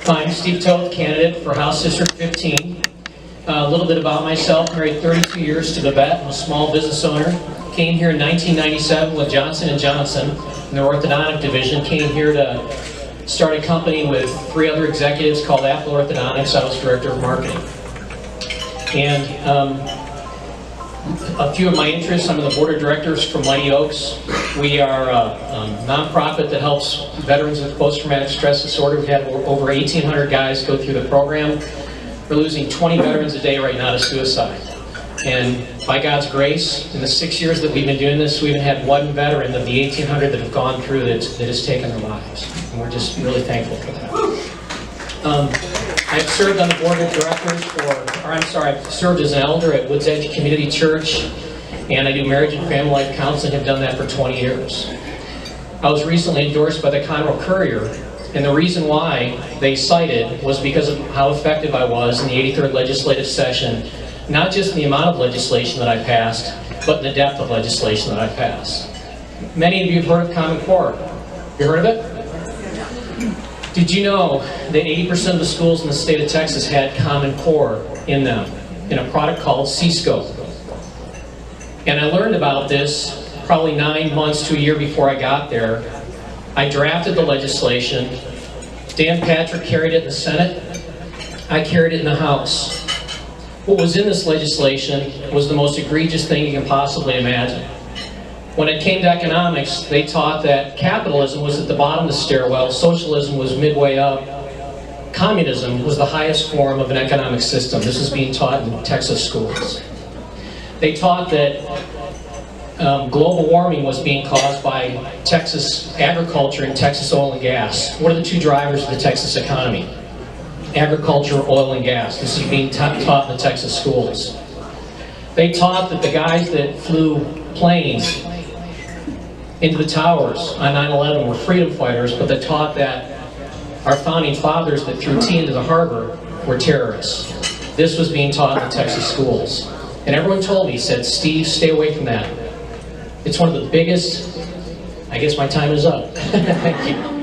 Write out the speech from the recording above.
Hi, I'm Steve Toth, candidate for House District 15. A little bit about myself: married 32 years to Babette. I'm a small business owner. Came here in 1997 with Johnson & Johnson in the orthodontic division. Came here to start a company with 3 other executives called Apple Orthodontics. I was director of marketing. And a few of my interests: I'm on the board of directors for Mighty Oaks. We are a nonprofit that helps veterans with post-traumatic stress disorder. We've had over 1,800 guys go through the program. We're losing 20 veterans a day right now to suicide. And by God's grace, in the 6 years that we've been doing this, we haven't had one veteran of the 1,800 that have gone through that has taken their lives. And we're just really thankful for that. I've served on the board of directors I've served as an elder at Woods Edge Community Church, and I do marriage and family life counseling. Have done that for 20 years. I was recently endorsed by the Conroe Courier, and the reason why they cited was because of how effective I was in the 83rd legislative session, not just in the amount of legislation that I passed, but in the depth of legislation that I passed. Many of you have heard of Common Core. You heard of it? Did you know that 80% of the schools in the state of Texas had Common Core in them, in a product called CScope? And I learned about this probably 9 months to a year before I got there. I drafted the legislation. Dan Patrick carried it in the Senate. I carried it in the House. What was in this legislation was the most egregious thing you can possibly imagine. When it came to economics, they taught that capitalism was at the bottom of the stairwell, socialism was midway up, communism was the highest form of an economic system. This is being taught in Texas schools. They taught that global warming was being caused by Texas agriculture and Texas oil and gas. What are the 2 drivers of the Texas economy? Agriculture, oil, and gas. This is being taught in the Texas schools. They taught that the guys that flew planes into the towers on 9/11 were freedom fighters, but they taught that our founding fathers that threw tea into the harbor were terrorists. This was being taught in the Texas schools. And everyone told me, said, "Steve, stay away from that. It's one of the biggest..." I guess my time is up. Thank you.